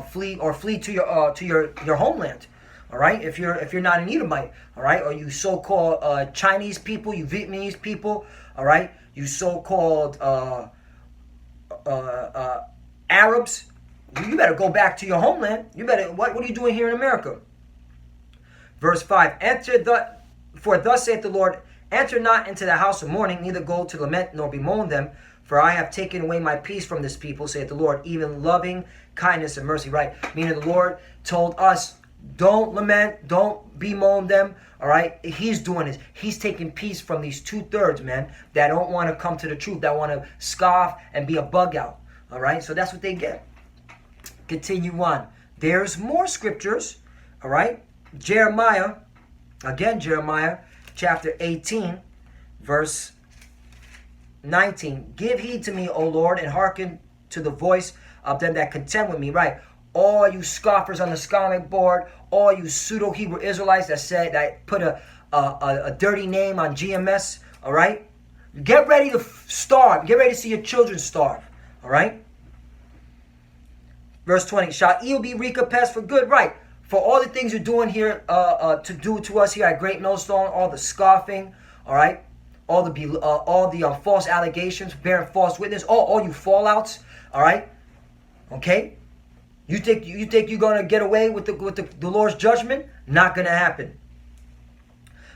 flee to your homeland. All right. If you're not an Edomite. All right. Or you so-called Chinese people, you Vietnamese people. All right. You so-called Arabs, you better go back to your homeland. You better, what are you doing here in America? Verse 5, for thus saith the Lord, enter not into the house of mourning, neither go to lament, nor bemoan them, for I have taken away my peace from this people, saith the Lord, even loving kindness and mercy. Right, meaning the Lord told us, don't lament, don't bemoan them. All right, he's doing this. He's taking peace from these 2/3, man, that don't want to come to the truth, that want to scoff and be a bug out. All right, so that's what they get. Continue on. There's more scriptures. All right, Jeremiah chapter 18, verse 19. Give heed to me, O Lord, and hearken to the voice of them that contend with me. Right. All you scoffers on the scholarly board, all you pseudo-Hebrew Israelites that put a dirty name on GMS, all right? Get ready to starve. Get ready to see your children starve, all right? Verse 20, shall evil be recompensed for good? Right. For all the things you're doing here, to do to us here at Great Millstone, all the scoffing, all right? All the false allegations, bearing false witness, all you fallouts, all right? Okay? You think you're gonna get away with the Lord's judgment? Not gonna happen.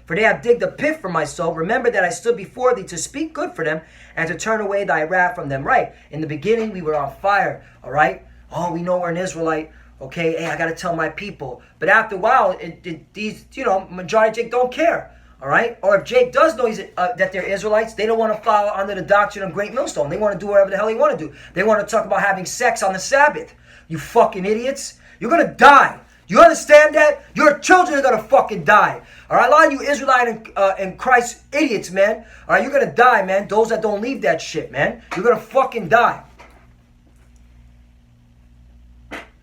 For they have digged a pit for my soul. Remember that I stood before thee to speak good for them and to turn away thy wrath from them. Right. In the beginning we were on fire. All right. Oh, we know we're an Israelite. Okay. Hey, I gotta tell my people. But after a while, these majority of Jake don't care. All right. Or if Jake does know that they're Israelites, they don't want to follow under the doctrine of Great Millstone. They want to do whatever the hell they want to do. They want to talk about having sex on the Sabbath. You fucking idiots. You're going to die. You understand that? Your children are going to fucking die. All right? A lot of you Israelite and Christ idiots, man. All right? You're going to die, man. Those that don't leave that shit, man. You're going to fucking die.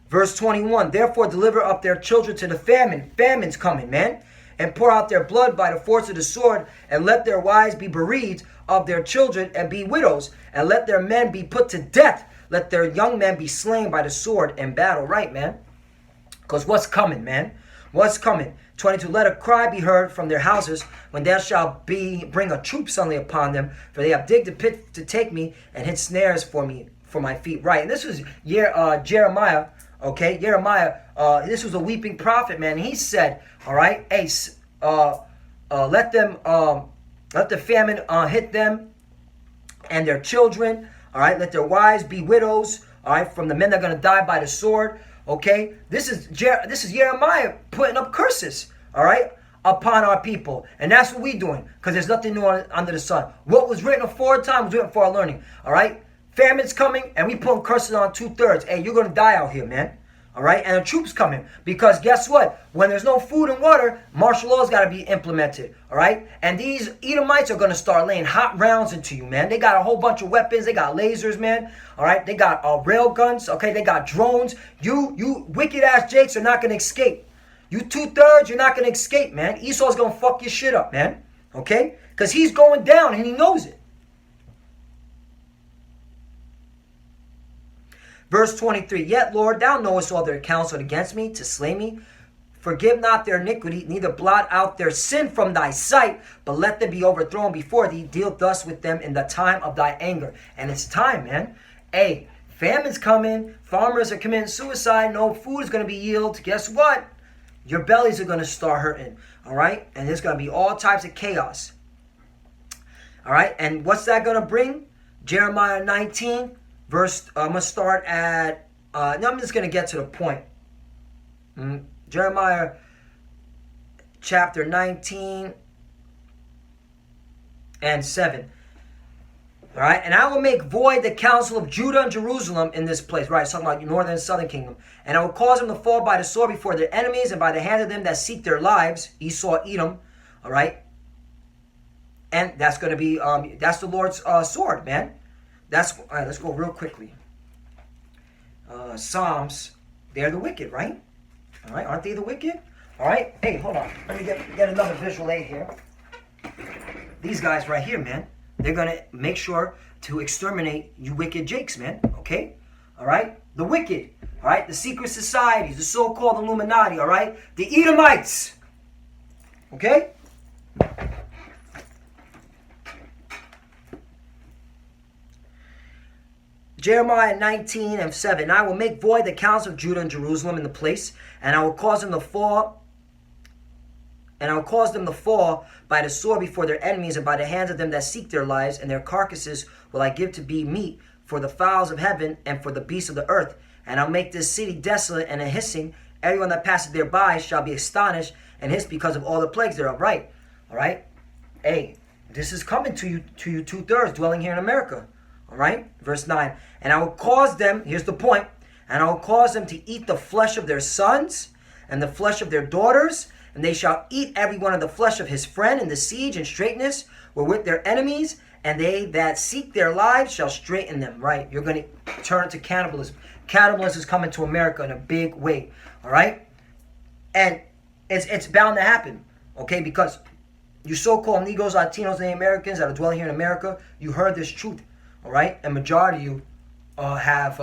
Verse 21. Therefore deliver up their children to the famine. Famine's coming, man. And pour out their blood by the force of the sword. And let their wives be bereaved of their children and be widows. And let their men be put to death. Let their young men be slain by the sword in battle. Right, man? Because what's coming, man? What's coming? 22. Let a cry be heard from their houses when there shall bring a troop suddenly upon them. For they have digged a pit to take me and hid snares for me, for my feet. Right. And this was Jeremiah. Okay. Jeremiah, this was a weeping prophet, man. He said, all right, hey, let the famine hit them and their children. All right, let their wives be widows. All right, from the men that are going to die by the sword. Okay, this is Jeremiah putting up curses. All right, upon our people, and that's what we doing, because there's nothing new under the sun. What was written aforetime was written for our learning. All right, famine's coming, and we putting curses on 2/3. Hey, you're going to die out here, man. All right, and the troops coming, because guess what? When there's no food and water, martial law's got to be implemented. All right, and these Edomites are going to start laying hot rounds into you, man. They got a whole bunch of weapons. They got lasers, man. All right, they got rail guns. Okay, they got drones. You wicked ass Jakes are not going to escape. You 2/3, you're not going to escape, man. Esau's going to fuck your shit up, man. Okay, because he's going down and he knows it. Verse 23, yet, Lord, thou knowest all their counsel against me, to slay me. Forgive not their iniquity, neither blot out their sin from thy sight, but let them be overthrown before thee. Deal thus with them in the time of thy anger. And it's time, man. Hey, famine's coming. Farmers are committing suicide. No food is going to be yielded. Guess what? Your bellies are going to start hurting, all right? And there's going to be all types of chaos, all right? And what's that going to bring? Jeremiah 19, verse, I'm going to start at, no, I'm just going to get to the point. Jeremiah chapter 19 and 7. All right, and I will make void the counsel of Judah and Jerusalem in this place. Right, it's talking about northern and southern kingdom. And I will cause them to fall by the sword before their enemies and by the hand of them that seek their lives. Esau, Edom. All right, and that's going to be that's the Lord's sword, man. That's all right. Let's go real quickly. Psalms, they're the wicked, right? All right, aren't they the wicked? All right. Hey, hold on. Let me get another visual aid here. These guys right here, man. They're going to make sure to exterminate you wicked jakes, man. Okay? All right? The wicked. All right? The secret societies. The so-called Illuminati. All right? The Edomites. Okay? Jeremiah 19 and 7. I will make void the counsel of Judah and Jerusalem in the place, and I will cause them to fall. And I will cause them to fall by the sword before their enemies and by the hands of them that seek their lives, and their carcasses will I give to be meat for the fowls of heaven and for the beasts of the earth. And I'll make this city desolate and a hissing. Everyone that passes thereby shall be astonished and hiss because of all the plagues thereof. Right? All right? Hey, this is coming to you 2/3 dwelling here in America. All right? Verse 9. And I will cause them, here's the point, and I will cause them to eat the flesh of their sons and the flesh of their daughters, and they shall eat every one of the flesh of his friend in the siege and straitness wherewith their enemies, and they that seek their lives shall straiten them. Right? You're going to turn to cannibalism. Cannibalism is coming to America in a big way. All right? And it's bound to happen. Okay? Because you so-called Negroes, Latinos, and Americans that are dwelling here in America, you heard this truth. All right? And majority of you have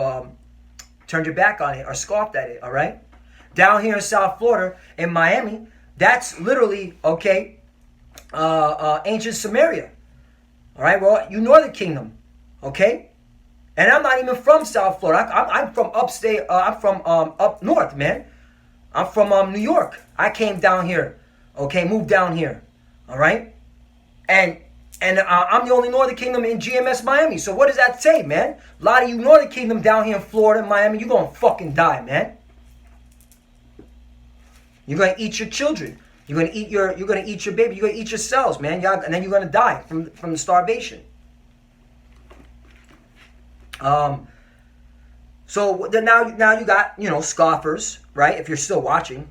turned your back on it or scoffed at it. All right? Down here in South Florida, in Miami, that's literally, okay, ancient Samaria. All right, well, you know the kingdom, okay? And I'm not even from South Florida. I'm from upstate, I'm from up north, man. I'm from New York. I came down here, okay, moved down here, all right? And I'm the only Northern Kingdom in GMS Miami. So what does that say, man? A lot of you Northern Kingdom down here in Florida, Miami, you're going to fucking die, man. You're going to eat your children. You're going to eat your baby. You're going to eat yourselves, man. And then you're going to die from the starvation. So then now you got, scoffers, right? If you're still watching,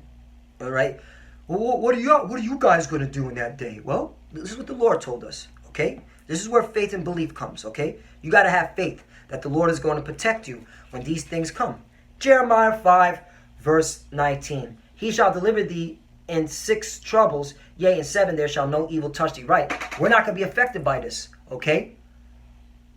all right? Well, what are you guys going to do in that day? Well, this is what the Lord told us, okay? This is where faith and belief comes, okay? You got to have faith that the Lord is going to protect you when these things come. Jeremiah 5, verse 19. He shall deliver thee in 6 troubles, yea, in 7 there shall no evil touch thee. Right. We're not going to be affected by this, okay?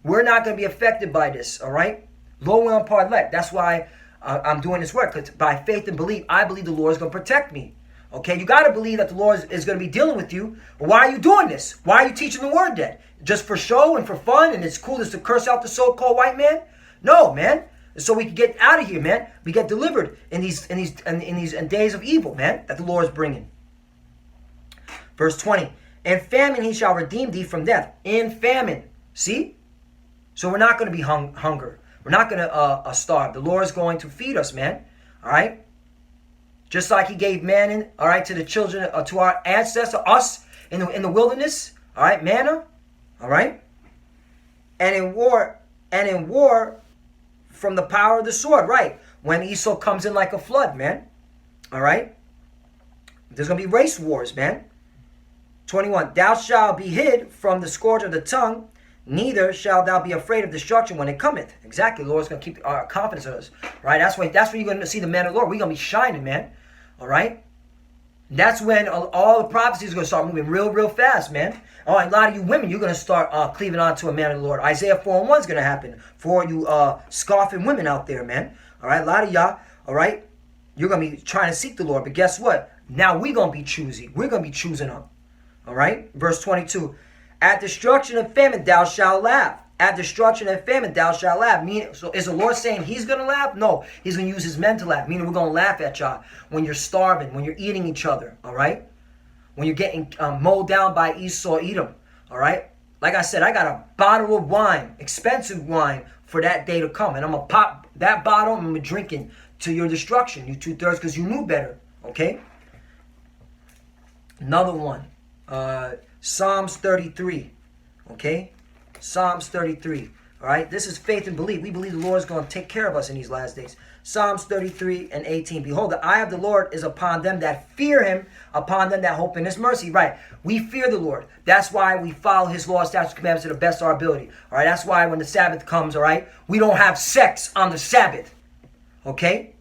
We're not going to be affected by this, all right? Lo and parlet. That's why I'm doing this work. Because by faith and belief, I believe the Lord is going to protect me. Okay? You got to believe that the Lord is going to be dealing with you. Well, why are you doing this? Why are you teaching the word then? Just for show and for fun and it's cool just to curse out the so-called white man? No, man. So we can get out of here, man. We get delivered in these days of evil, man, that the Lord is bringing. Verse 20. In famine he shall redeem thee from death. In famine. See? So we're not going to be hunger. We're not going to starve. The Lord is going to feed us, man. All right? Just like he gave manna, all right, to the children, to our ancestors, us in the wilderness. All right? Manna. All right? And in war, from the power of the sword, right? When Esau comes in like a flood, man. All right? There's going to be race wars, man. 21. Thou shalt be hid from the scourge of the tongue, neither shalt thou be afraid of destruction when it cometh. Exactly. The Lord's going to keep our confidence in us. Right? That's when you're going to see the man of the Lord. We're going to be shining, man. All right? That's when all the prophecies are going to start moving real fast, man. All right, a lot of you women, you're going to start cleaving on to a man of the Lord. Isaiah 4:1 is going to happen for you scoffing women out there, man. All right, a lot of y'all, all right, you're going to be trying to seek the Lord. But guess what? Now we're going to be choosy. We're going to be choosing up. All right, verse 22. At destruction of famine thou shalt laugh. At destruction and famine thou shalt laugh. Meaning, so is the Lord saying he's going to laugh? No, he's going to use his men to laugh. Meaning we're going to laugh at y'all when you're starving, when you're eating each other, all right? When you're getting mowed down by Esau, Edom, all right? Like I said, I got a bottle of wine, expensive wine, for that day to come. And I'm going to pop that bottle and I'm going to drink it to your destruction, you 2/3, because you knew better, okay? Another one, Psalms 33, okay? Psalms 33, all right? This is faith and belief. We believe the Lord is going to take care of us in these last days. Psalms 33 and 18. Behold, the eye of the Lord is upon them that fear him, upon them that hope in his mercy. Right. We fear the Lord. That's why we follow his laws, statutes, commandments to the best of our ability. All right. That's why when the Sabbath comes, all right, we don't have sex on the Sabbath. Okay.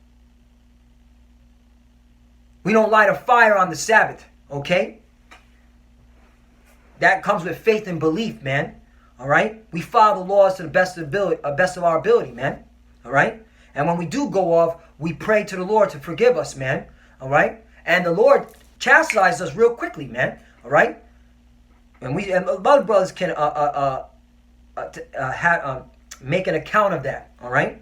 We don't light a fire on the Sabbath. Okay. That comes with faith and belief, man. All right. We follow the laws to the best of our ability, man. All right. And when we do go off, we pray to the Lord to forgive us, man. All right? And the Lord chastises us real quickly, man. All right? And a lot of brothers can make an account of that. All right?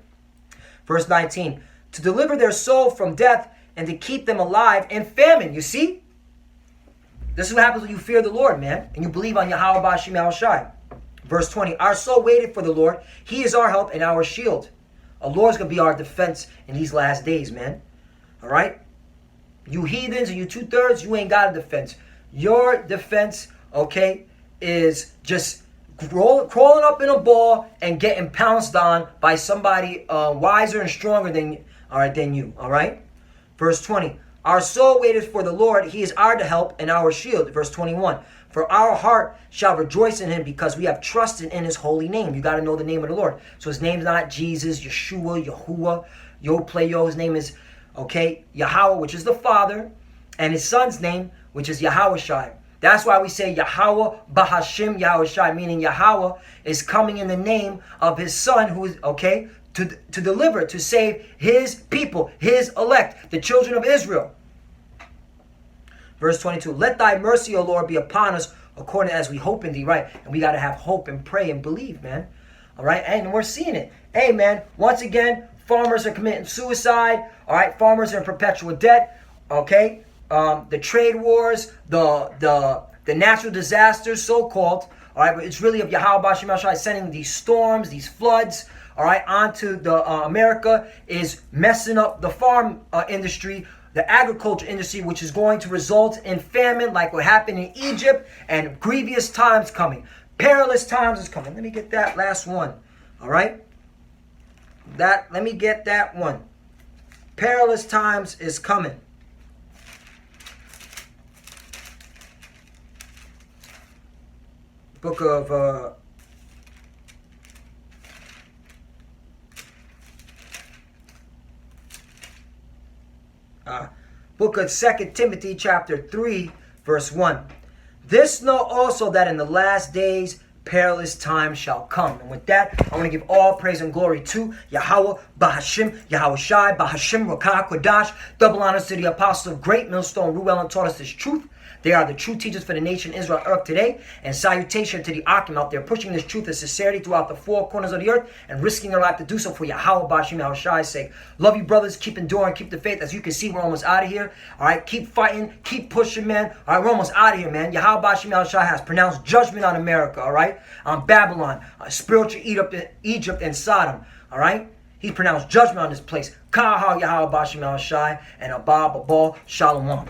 Verse 19. To deliver their soul from death and to keep them alive in famine. You see? This is what happens when you fear the Lord, man. And you believe on Yahweh Bashim Yahushai. Verse 20. Our soul waited for the Lord. He is our help and our shield. The Lord's going to be our defense in these last days, man. All right? You heathens and you 2/3, you ain't got a defense. Your defense, okay, is just crawling up in a ball and getting pounced on by somebody wiser and stronger than you, all right? Verse 20. Our soul waiteth for the Lord. He is our help and our shield. Verse 21. For our heart shall rejoice in him because we have trusted in his holy name. You got to know the name of the Lord. So his name's not Jesus, Yeshua, Yahuwah, Yo. His name is, okay, Yahweh, which is the Father, and his son's name, which is Yahushai. That's why we say Yahweh Bahashim Yahushai, meaning Yahweh is coming in the name of his son, who is, okay, to deliver, to save his people, his elect, the children of Israel. Verse 22, let thy mercy, O Lord, be upon us according as we hope in thee, right? And we got to have hope and pray and believe, man. All right? And we're seeing it. Hey, man, once again, farmers are committing suicide. All right? Farmers are in perpetual debt. Okay? The trade wars, the natural disasters, so-called. All right? But it's really of Yahweh Bashim Yahshai sending these storms, these floods, all right, onto the America, is messing up the farm industry, the agriculture industry, which is going to result in famine like what happened in Egypt, and grievous times coming. Perilous times is coming. Let me get that last one. All right? Let me get that one. Perilous times is coming. Book of Book of 2 Timothy chapter 3 verse 1. This know also that in the last days perilous times shall come. And with that, I want to give all praise and glory to Yahweh, Bahashim, Yahushai, Bahashim, Rakah, Kodash. Double honors to the apostles of great millstone, Ruel, and taught us this truth. They are the true teachers for the nation Israel earth today. And salutation to the Akim out there pushing this truth and sincerity throughout the four corners of the earth and risking their life to do so for Yahweh Bashim Yahushai's sake. Love you, brothers. Keep enduring. Keep the faith. As you can see, we're almost out of here. All right. Keep fighting. Keep pushing, man. All right. We're almost out of here, man. Yahweh Bashim Yahushai has pronounced judgment on America. All right. On Babylon, spiritual Egypt and Sodom. All right. He pronounced judgment on this place. Kahal Yahweh Bashim Yahushai and Abba Babal Shalom.